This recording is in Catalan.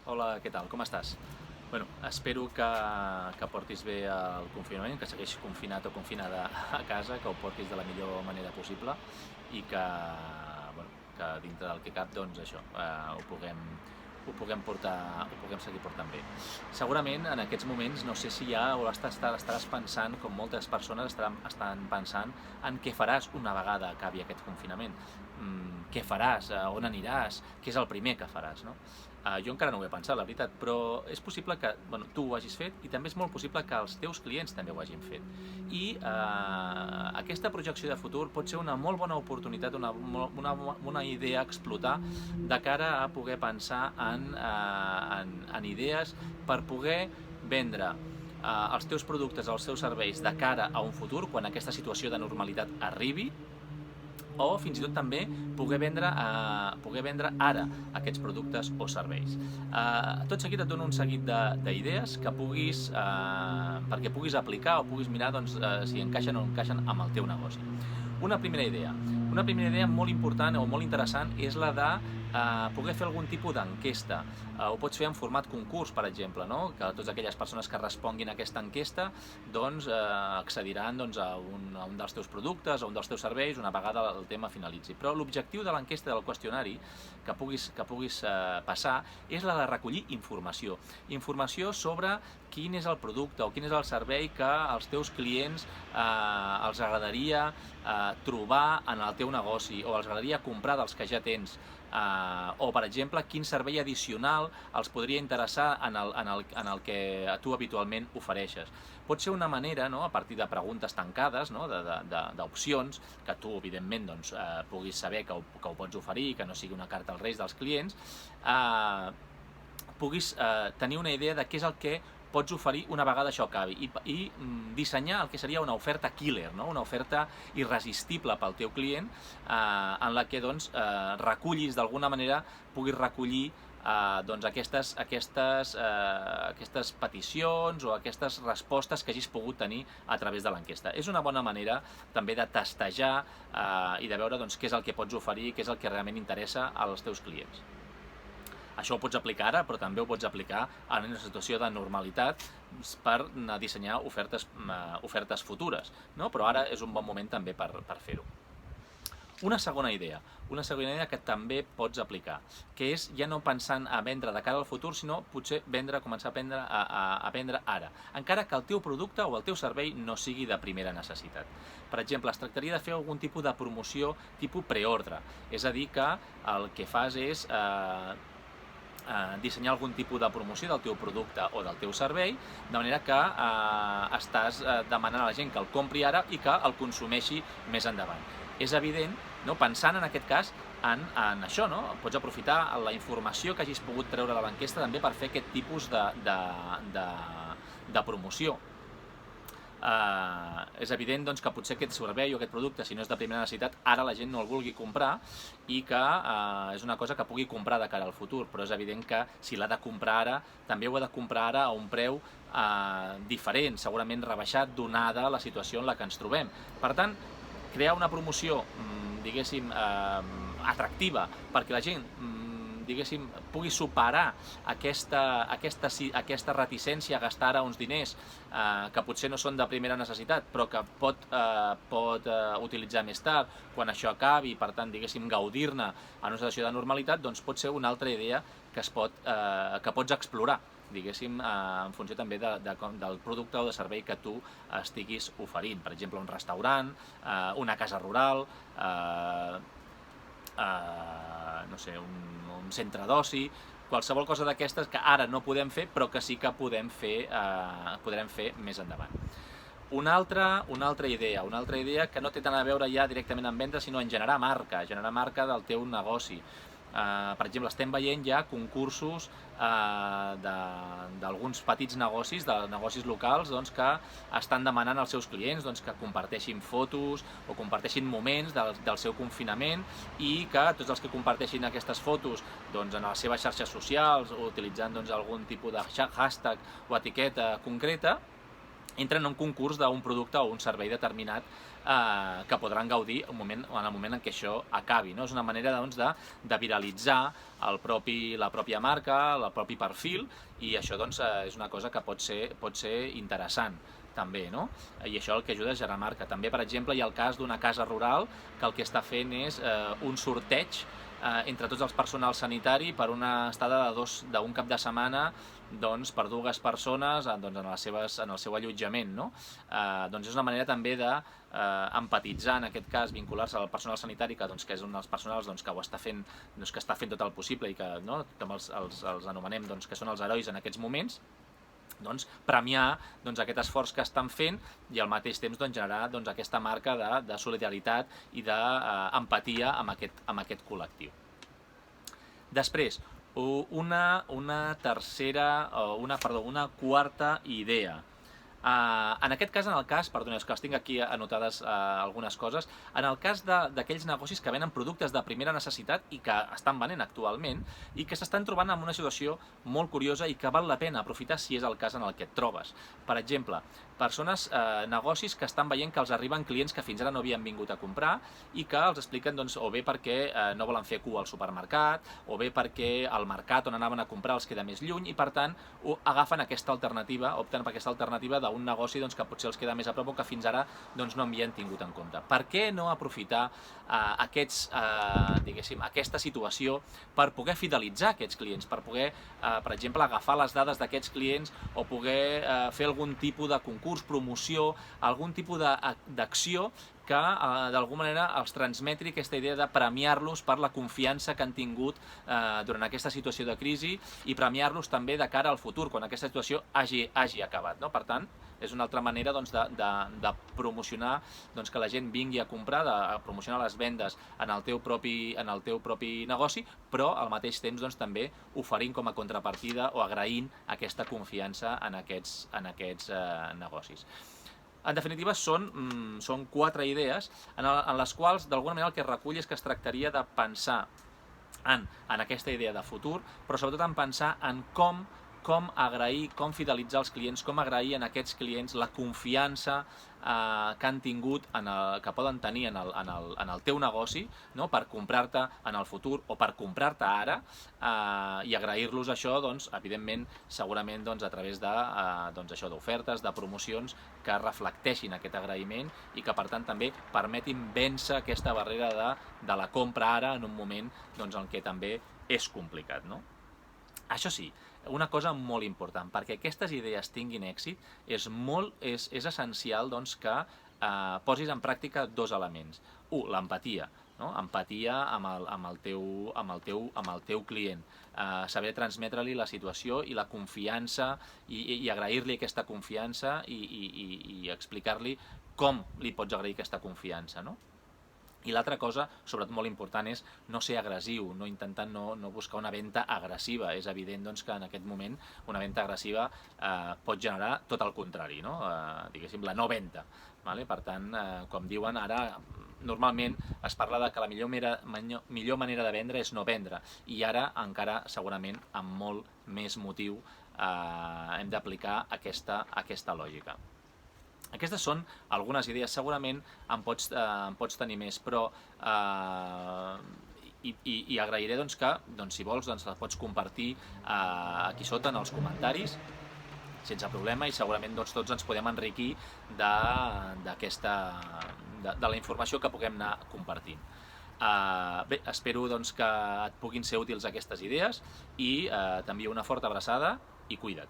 Hola, què tal? Com estàs? Bueno, espero que portis bé el confinament, que segueixis confinat o confinada a casa, que ho portis de la millor manera possible i que dintre del que cap, doncs això, ho puguem seguir portant bé. Segurament en aquests moments, no sé si ja ho estaràs pensant, com moltes persones estan pensant, en què faràs una vegada acabi aquest confinament. Què faràs? On aniràs? Què és el primer que faràs, no? Jo encara no ho he pensat, la veritat, però és possible que tu ho hagis fet i també és molt possible que els teus clients també ho hagin fet. I aquesta projecció de futur pot ser una molt bona oportunitat, una idea a explotar de cara a poder pensar en idees per poder vendre els teus productes, els teus serveis de cara a un futur, quan aquesta situació de normalitat arribi, o fins i tot també poder vendre ara aquests productes o serveis. Tot seguit et dono un seguit d'idees que perquè puguis aplicar o puguis mirar si encaixen o no encaixen amb el teu negoci. Una primera idea molt important o molt interessant és la de poder fer algun tipus d'enquesta. Ho pots fer en format concurs, per exemple, no? Que totes aquelles persones que responguin a aquesta enquesta accediran a un dels teus productes o un dels teus serveis una vegada el tema finalitzi. Però l'objectiu de l'enquesta del qüestionari que puguis passar és la de recollir informació. Informació sobre quin és el producte o quin és el servei que als teus clients els agradaria trobar en el teu negoci o els agradaria comprar dels que ja tens. O, per exemple, quin servei addicional els podria interessar en el que tu habitualment ofereixes. Pot ser una manera, a partir de preguntes tancades, d'opcions, que tu, evidentment, puguis saber que ho pots oferir, que no sigui una carta als Reis dels clients, puguis tenir una idea de què és el que pots oferir una vegada això acabi i dissenyar el que seria una oferta killer, una oferta irresistible pel teu client en la que recullis d'alguna manera, puguis recollir aquestes peticions o aquestes respostes que hagis pogut tenir a través de l'enquesta. És una bona manera també de testejar i de veure què és el que pots oferir, què és el que realment interessa als teus clients. Això ho pots aplicar ara, però també ho pots aplicar en una situació de normalitat per dissenyar ofertes futures, però ara és un bon moment també per fer-ho. Una segona idea que també pots aplicar, que és ja no pensant a vendre de cara al futur, sinó potser començar a vendre ara, encara que el teu producte o el teu servei no sigui de primera necessitat. Per exemple, es tractaria de fer algun tipus de promoció tipus preordre, és a dir, que el que fas és dissenyar algun tipus de promoció del teu producte o del teu servei, de manera que estàs demanant a la gent que el compri ara i que el consumeixi més endavant. És evident, pensant en aquest cas en això, pots aprofitar la informació que hagis pogut treure de l'enquesta també per fer aquest tipus de promoció. És evident que potser aquest servei o aquest producte, si no és de primera necessitat, ara la gent no el vulgui comprar i que és una cosa que pugui comprar de cara al futur, però és evident que si l'ha de comprar ara, també ho ha de comprar ara a un preu diferent, segurament rebaixat, donada la situació en la que ens trobem. Per tant, crear una promoció, diguéssim, atractiva perquè la gent pugui superar aquesta reticència a gastar ara uns diners que potser no són de primera necessitat, però que pot utilitzar més tard, quan això acabi, i per tant, gaudir-ne en una situació de normalitat, doncs pot ser una altra idea que pots explorar, en funció també del producte o de servei que tu estiguis oferint. Per exemple, un restaurant, una casa rural, no sé, un centre d'oci, qualsevol cosa d'aquestes que ara no podem fer, però que sí que podrem fer més endavant. Una altra idea que no té tant a veure ja directament amb venda, sinó en generar marca del teu negoci. Per exemple, estem veient ja concursos d'alguns petits negocis, de negocis locals, que estan demanant als seus clients que comparteixin fotos o comparteixin moments del seu confinament i que tots els que comparteixin aquestes fotos en les seves xarxes socials o utilitzant algun tipus de hashtag o etiqueta concreta, entren en un concurs d'un producte o un servei determinat que podran gaudir en el moment en què això acabi. És una manera de viralitzar la pròpia marca, el propi perfil, i això és una cosa que pot ser interessant també, no? I això el que ajuda a generar marca. També, per exemple, hi ha el cas d'una casa rural que el que està fent és un sorteig entre tots els personal sanitari per una estada d'un cap de setmana per dues persones en el seu allotjament. És una manera també d'empatitzar, en aquest cas, vincular-se al personal sanitari, que és un dels personals que ho està fent, que està fent tot el possible i que els anomenem que són els herois en aquests moments, premiar aquest esforç que estan fent i al mateix temps generar aquesta marca de solidaritat i d'empatia amb aquest col·lectiu. Després, una quarta idea. En aquest cas, perdoneu, que els tinc aquí anotades algunes coses, en el cas d'aquells negocis que venen productes de primera necessitat i que estan venent actualment i que s'estan trobant en una situació molt curiosa i que val la pena aprofitar si és el cas en el que et trobes. Per exemple, negocis que estan veient que els arriben clients que fins ara no havien vingut a comprar i que els expliquen o bé perquè no volen fer cua al supermercat o bé perquè el mercat on anaven a comprar els queda més lluny i per tant agafen aquesta alternativa, opten per aquesta alternativa d'un negoci que potser els queda més a prop o que fins ara no havien tingut en compte. Per què no aprofitar aquesta situació per poder fidelitzar aquests clients, per poder, per exemple, agafar les dades d'aquests clients o poder fer algun tipus de concurs, promoció, algun tipus d'acció que d'alguna manera els transmeti aquesta idea de premiar-los per la confiança que han tingut durant aquesta situació de crisi i premiar-los també de cara al futur, quan aquesta situació hagi acabat. Per tant, és una altra manera de promocionar que la gent vingui a comprar, de promocionar les vendes en el teu propi negoci, però al mateix temps també oferint com a contrapartida o agraint aquesta confiança en aquests negocis. En definitiva, són 4 idees en les quals, d'alguna manera, el que es recull és que es tractaria de pensar en aquesta idea de futur, però sobretot en pensar en com agrair, com fidelitzar els clients, com agrair a aquests clients la confiança que han tingut, que poden tenir en el teu negoci per comprar-te en el futur o per comprar-te ara i agrair-los això, evidentment, segurament a través d'ofertes, de promocions que reflecteixin aquest agraïment i que, per tant, també permetin vèncer aquesta barrera de la compra ara en un moment en què també és complicat. Això sí, una cosa molt important, perquè aquestes idees tinguin èxit, és essencial que posis en pràctica 2 elements. 1, l'empatia, empatia amb el teu client, saber transmetre-li la situació i la confiança i agrair-li aquesta confiança i explicar-li com li pots agrair aquesta confiança. I l'altra cosa, sobretot molt important, és no ser agressiu, intentar no buscar una venda agressiva. És evident que en aquest moment una venda agressiva pot generar tot el contrari, diguéssim, la no venda. Per tant, com diuen ara, normalment es parla de que la millor manera de vendre és no vendre, i ara encara segurament amb molt més motiu hem d'aplicar aquesta lògica. Aquestes són algunes idees, segurament en pots tenir més, però i agrairé que, si vols, les pots compartir aquí sota en els comentaris, sense problema, i segurament tots ens podem enriquir de la informació que puguem anar compartint. Bé, espero que et puguin ser útils aquestes idees i t'envio una forta abraçada i cuida't.